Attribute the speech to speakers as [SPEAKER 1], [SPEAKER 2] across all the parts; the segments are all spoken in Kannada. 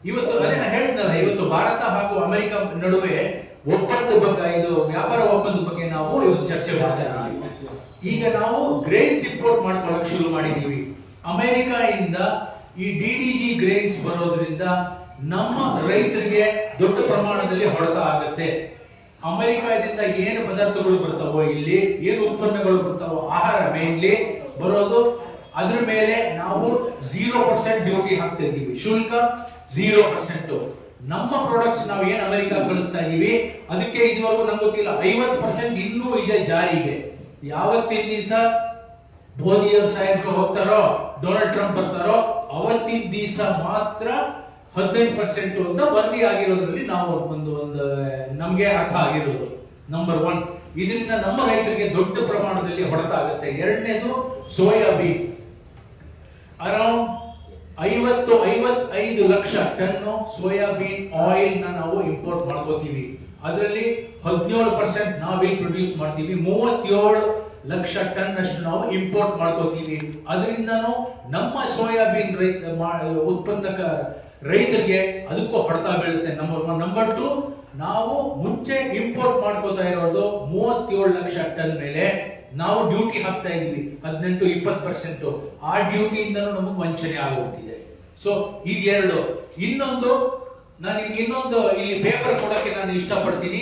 [SPEAKER 1] ಇವತ್ತು ಅದೇ ನಾನು ಹೇಳಿದ್ನಲ್ಲ, ಇವತ್ತು ಭಾರತ ಹಾಗೂ ಅಮೆರಿಕ ನಡುವೆ ಒಪ್ಪಂದದ ಬಗ್ಗೆ, ಇದು ವ್ಯಾಪಾರ ಒಪ್ಪಂದದ ಬಗ್ಗೆ ನಾವು ಇವತ್ತು ಚರ್ಚೆ ಮಾಡ್ತಾ ಇದ್ದೀವಿ. ಈಗ ನಾವು ಗ್ರೇನ್ಸ್ ಇಂಪೋರ್ಟ್ ಮಾಡ್ಕೊಳ್ಳಕ್ ಶುರು ಮಾಡಿದೀವಿ ಅಮೆರಿಕ ಇಂದ. ಈ ಡಿಡಿಜಿ ಗ್ರೇನ್ಸ್ ಬರೋದ್ರಿಂದ ನಮ್ಮ ರೈತರಿಗೆ ದೊಡ್ಡ ಪ್ರಮಾಣದಲ್ಲಿ ಹೊಡೆತ ಆಗುತ್ತೆ. ಅಮೆರಿಕದಿಂದ ಏನು ಪದಾರ್ಥಗಳು ಬರ್ತಾವೋ, ಇಲ್ಲಿ ಏನು ಉತ್ಪನ್ನಗಳು ಬರ್ತಾವೋ, ಆಹಾರ ಮೇನ್ಲಿ ಬರೋದು, ಅದ್ರ ಮೇಲೆ ನಾವು 0% ಡ್ಯೂಟಿ ಹಾಕ್ತಾ ಇದ್ದೀವಿ, ಶುಲ್ಕ 0%. ನಮ್ಮ ಪ್ರಾಡಕ್ಟ್ಸ್ ನಾವು ಏನ್ ಅಮೆರಿಕ ಕಳಿಸ್ತಾ ಇದೀವಿ ಅದಕ್ಕೆ ಇದುವರೆಗೂ ನಮ್ಗೆ ಗೊತ್ತಿಲ್ಲ 50% ಇನ್ನೂ ಇದೆ ಜಾರಿಗೆ. ಯಾವತ್ತಿನ ದಿವಸ ಮೋದಿ ಅವ್ರ ಸಾಹೇಬ್ರು ಹೋಗ್ತಾರೋ, ಡೊನಾಲ್ಡ್ ಟ್ರಂಪ್ ಬರ್ತಾರೋ, ಅವತ್ತಿನ ದಿವಸ ಮಾತ್ರ 15% ಅಂತ ವರದಿ ಆಗಿರೋದ್ರಲ್ಲಿ ನಾವು ಒಂದು ನಮ್ಗೆ ಅರ್ಥ ಆಗಿರೋದು. ನಂಬರ್ 1, ಇದರಿಂದ ನಮ್ಮ ರೈತರಿಗೆ ದೊಡ್ಡ ಪ್ರಮಾಣದಲ್ಲಿ ಹೊಡೆತ ಆಗುತ್ತೆ. ಎರಡನೇದು soybean, around 50-55 lakh ton soybean oil ನಾವು ಇಂಪೋರ್ಟ್ ಮಾಡ್ಕೋತೀವಿ. ಅದರಲ್ಲಿ 17% ನಾವಿಲ್ಲಿ ಪ್ರೊಡ್ಯೂಸ್ ಮಾಡ್ತೀವಿ, 37 ಲಕ್ಷ ಟನ್ ಅಷ್ಟು ನಾವು ಇಂಪೋರ್ಟ್ ಮಾಡ್ಕೋತೀವಿ. ಅದರಿಂದನೂ ನಮ್ಮ ಸೋಯಾಬೀನ್ ಉತ್ಪನ್ನಕ ರೈತರಿಗೆ ಅದಕ್ಕೂ ಹೊಡೆತ ಬೀಳುತ್ತೆ. ನಂಬರ್ 1. ನಂಬರ್ 2, ನಾವು ಮುಂಚೆ ಇಂಪೋರ್ಟ್ ಮಾಡ್ಕೋತಾ ಇರೋದು 37 ಲಕ್ಷ ಟನ್ ಮೇಲೆ ನಾವು ಡ್ಯೂಟಿ ಹಾಕ್ತಾ ಇದೀವಿ 18-20%. ಆ ಡ್ಯೂಟಿಯಿಂದನೂ ನಮಗೆ ವಂಚನೆ ಆಗೋಗ್ತಿದೆ. ಸೊ ಇದೆರಡು. ಇನ್ನೊಂದು, ನಾನು ಇನ್ನೊಂದು ಇಲ್ಲಿ ಪೇಪರ್ ಕೊಡಕ್ಕೆ ನಾನು ಇಷ್ಟಪಡ್ತೀನಿ.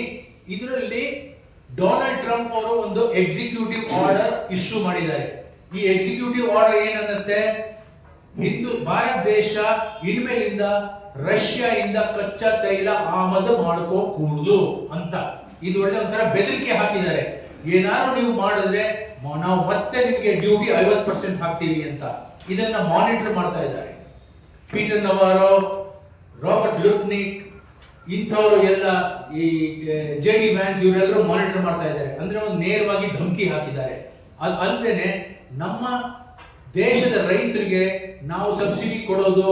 [SPEAKER 1] ಇದರಲ್ಲಿ ಡೊನಾಲ್ಡ್ ಟ್ರಂಪ್ ಅವರು ಒಂದು ಎಕ್ಸಿಕ್ಯೂಟಿವ್ ಆರ್ಡರ್ ಇಶ್ಯೂ ಮಾಡಿದ್ದಾರೆ. ಈ ಎಕ್ಸಿಕ್ಯೂಟಿವ್ ಆರ್ಡರ್ ಏನನ್ನತ್ತೆ, ಭಾರತ ದೇಶ ಇನ್ಮೇಲಿಂದ ರಷ್ಯಾ ಇಂದ ಕಚ್ಚಾ ತೈಲ ಆಮದು ಮಾಡ್ಕೋಕೂಡುದು ಅಂತ. ಇದು ಒಳ್ಳೆ ಒಂಥರ ಬೆದರಿಕೆ ಹಾಕಿದ್ದಾರೆ. ಏನಾದ್ರು ನೀವು ಮಾಡಿದ್ರೆ ನಾವು ಮತ್ತೆ ನಿಮಗೆ ಡ್ಯೂಟಿ 50% ಹಾಕ್ತೀವಿ ಅಂತ. ಇದನ್ನ ಮಾನಿಟರ್ ಮಾಡ್ತಾ ಇದ್ದಾರೆ ಪೀಟರ್ ನವಾರೋ, ರಾಬರ್ಟ್ ಲುಟ್ನಿಕ್, ಇಂಥವರು ಎಲ್ಲ, ಈ JD ವ್ಯಾನ್ಸ್, ಇವರೆಲ್ಲರೂ ಮಾನಿಟರ್ ಮಾಡ್ತಾ ಇದ್ದಾರೆ. ಅಂದ್ರೆ ಒಂದು ನೇರವಾಗಿ ಧಮಕಿ ಹಾಕಿದ್ದಾರೆ. ಅಲ್ಲದೆ ನಮ್ಮ ದೇಶದ ರೈತರಿಗೆ ನಾವು ಸಬ್ಸಿಡಿ ಕೊಡೋದು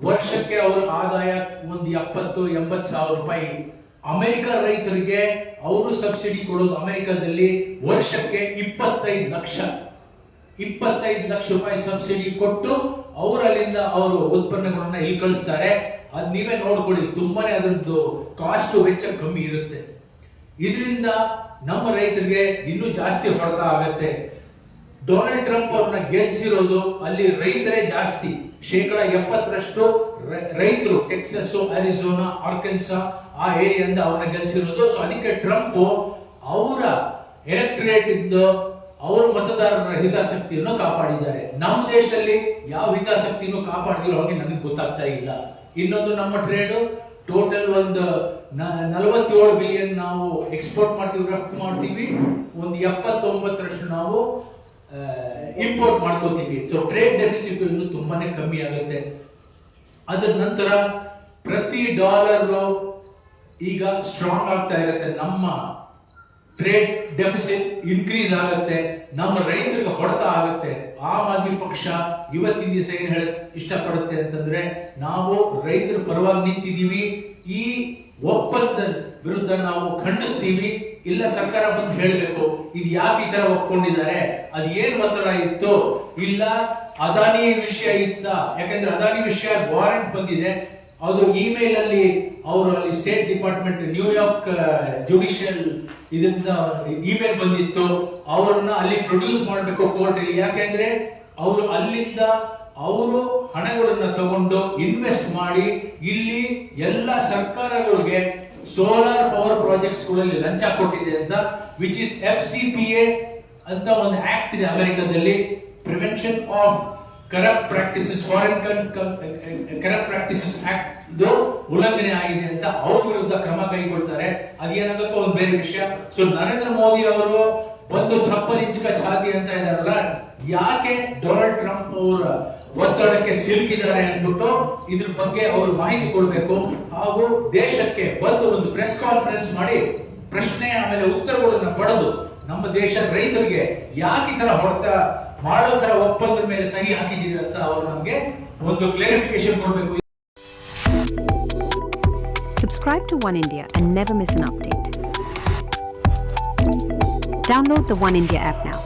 [SPEAKER 1] ವರ್ಷಕ್ಕೆ ಅವರ ಆದಾಯ ಒಂದು 70-80 ಸಾವಿರ ರೂಪಾಯಿ. ಅಮೆರಿಕ ರೈತರಿಗೆ ಅವರು ಸಬ್ಸಿಡಿ ಕೊಡೋದು ಅಮೆರಿಕದಲ್ಲಿ ವರ್ಷಕ್ಕೆ 25 ಲಕ್ಷ ರೂಪಾಯಿ ಸಬ್ಸಿಡಿ ಕೊಟ್ಟು ಅವರಲ್ಲಿಂದ ಅವರು ಉತ್ಪನ್ನಗಳನ್ನ ಇಲ್ಲಿ ಕಳಿಸ್ತಾರೆ. ಅದ್ ನೀವೇ ನೋಡ್ಕೊಳ್ಳಿ, ತುಂಬಾನೇ ಅದರದ್ದು ಕಾಸ್ಟ್ ವೆಚ್ಚ ಕಮ್ಮಿ ಇರುತ್ತೆ. ಇದರಿಂದ ನಮ್ಮ ರೈತರಿಗೆ ಇನ್ನೂ ಜಾಸ್ತಿ ಹೊಡೆತ ಆಗತ್ತೆ. ಡೊನಾಲ್ಡ್ ಟ್ರಂಪ್ ಅವ್ರನ್ನ ಗೆಲ್ಸಿರೋದು ಅಲ್ಲಿ ರೈತರೇ ಜಾಸ್ತಿ, 70% ರೈತರು ಟೆಕ್ಸಸ್, ಅರಿಜೋನಾ, ಆರ್ಕೆನ್ಸಾ ಆ ಏರಿಯಿಂದ ಅವ್ರನ್ನ ಗೆಲ್ಸಿರೋದು. ಸೊ ಅದಕ್ಕೆ ಟ್ರಂಪ್ ಅವರ ಎಲೆಕ್ಟರೇಟ್ ಇದ್ದು ಅವರ ಮತದಾರರ ಹಿತಾಸಕ್ತಿಯನ್ನು ಕಾಪಾಡಿದ್ದಾರೆ. ನಮ್ಮ ದೇಶದಲ್ಲಿ ಯಾವ ಹಿತಾಸಕ್ತಿನೂ ಕಾಪಾಡಿದಿರೋ ಹಾಗೆ ನನಗೆ ಗೊತ್ತಾಗ್ತಾ ಇಲ್ಲ. ಇನ್ನೊಂದು, ನಮ್ಮ ಟ್ರೇಡ್ ಟೋಟಲ್ ಒಂದು 47 ಬಿಲಿಯನ್ ನಾವು ಎಕ್ಸ್ಪೋರ್ಟ್ ಮಾಡ್ತೀವಿ, ರಫ್ತು ಮಾಡ್ತೀವಿ, ಒಂದು 79% ನಾವು ಇಂಪೋರ್ಟ್ ಮಾಡ್ಕೋತೀವಿ. ಸೊ ಟ್ರೇಡ್ ಡೆಫಿಸಿಟ್ ಇನ್ನು ತುಂಬಾನೇ ಕಮ್ಮಿ ಆಗುತ್ತೆ. ಅದರ ನಂತರ ಪ್ರತಿ ಡಾಲರ್ ಈಗ ಸ್ಟ್ರಾಂಗ್ ಆಗ್ತಾ ಇರುತ್ತೆ. ನಮ್ಮ ಟ್ರೇಡ್ ಡೆಫಿಸಿಟ್ ಇನ್ಕ್ರೀಸ್ ಆಗುತ್ತೆ, ನಮ್ಮ ರೈತರಿಗೆ ಹೊಡೆತ ಆಗುತ್ತೆ. ಆಮ್ ಆದ್ಮಿ ಪಕ್ಷ ಇವತ್ತಿನ ದಿವಸ ಏನ್ ಹೇಳ ಇಷ್ಟಪಡುತ್ತೆ ಅಂತಂದ್ರೆ, ನಾವು ರೈತರ ಪರವಾಗಿ ನಿಂತಿದ್ದೀವಿ, ಈ ಒಪ್ಪಂದ ವಿರುದ್ಧ ನಾವು ಖಂಡಿಸ್ತೀವಿ. ಇಲ್ಲ ಸರ್ಕಾರ ಬಂದು ಹೇಳಬೇಕು ಇದು ಯಾಕೆ ಈ ತರ ಒಪ್ಕೊಂಡಿದ್ದಾರೆ, ಅದು ಏನ್ ಒತ್ತಡ ಇತ್ತು, ಇಲ್ಲ ಅದಾನಿ ವಿಷಯ ಇತ್ತ. ಯಾಕಂದ್ರೆ ಅದಾನಿ ವಿಷಯ ವಾರೆಂಟ್ ಬಂದಿದೆ, ಅದು ಇಮೇಲ್ ಅಲ್ಲಿ ಅವರು ಅಲ್ಲಿ ಸ್ಟೇಟ್ ಡಿಪಾರ್ಟ್ಮೆಂಟ್ ನ್ಯೂಯಾರ್ಕ್ ಜುಡಿಷಿಯಲ್ ಇದರಿಂದ ಇಮೇಲ್ ಬಂದಿತ್ತು, ಅವರನ್ನ ಅಲ್ಲಿ ಪ್ರೊಡ್ಯೂಸ್ ಮಾಡಬೇಕು ಕೋರ್ಟ್ ಅಲ್ಲಿ. ಯಾಕೆಂದ್ರೆ ಅವರು ಅಲ್ಲಿಂದ ಅವರು ಹಣಗಳನ್ನ ತಗೊಂಡು ಇನ್ವೆಸ್ಟ್ ಮಾಡಿ ಇಲ್ಲಿ ಎಲ್ಲ ಸರ್ಕಾರಗಳಿಗೆ ಸೋಲಾರ್ ಪವರ್ ಪ್ರಾಜೆಕ್ಟ್ಸ್ ಗಳಲ್ಲಿ ಲಂಚ ಕೊಟ್ಟಿದೆ ಅಂತ, ವಿಚ್ ಇಸ್ FCPA ಅಂತ ಒಂದು ಆಕ್ಟ್ ಇದೆ ಅಮೆರಿಕದಲ್ಲಿ, prevention of corrupt practices, foreign corrupt practices act ಇದು ಉಲ್ಲಂಘನೆ ಆಗಿದೆ ಅಂತ ಅವ್ರ ವಿರುದ್ಧ ಕ್ರಮ ಕೈಗೊಳ್ತಾರೆ. ಅದೇನಾಗುತ್ತೋ ಒಂದು ಬೇರೆ ವಿಷಯ. ಸೊ ನರೇಂದ್ರ ಮೋದಿ ಅವರು ಒಂದು 56 ಇಂಚ್ ಛಾತಿ ಅಂತ ಇದಾರಲ್ಲ, ಯಾಕೆ ಡೊನಾಲ್ಡ್ ಟ್ರಂಪ್ ಅವರ ಒತ್ತಡಕ್ಕೆ ಸಿಲುಕಿದ್ದಾರೆ ಅಂದ್ಬಿಟ್ಟು ಇದ್ರ ಬಗ್ಗೆ ಅವರು ಮಾಹಿತಿ ಕೊಡಬೇಕು. ಹಾಗೂ ದೇಶಕ್ಕೆ ಬಂದು ಒಂದು ಪ್ರೆಸ್ ಕಾನ್ಫರೆನ್ಸ್ ಮಾಡಿ ಪ್ರಶ್ನೆ ಆಮೇಲೆ ಉತ್ತರಗಳನ್ನ ಪಡೆದು ನಮ್ಮ ದೇಶ ರೈತರಿಗೆ ಯಾಕೆ ಈ ತರ ಹೊಡೆತ ಮಾಡೋ ತರ ಒಪ್ಪಂದದ ಮೇಲೆ ಸಹಿ ಹಾಕಿದ್ದೀರಿ ಅಂತ ಅವರು ನಮಗೆ ಒಂದು ಕ್ಲಾರಿಫಿಕೇಶನ್ ಕೊಡಬೇಕು.
[SPEAKER 2] Subscribe to One India and never miss an update. Download the One India app now.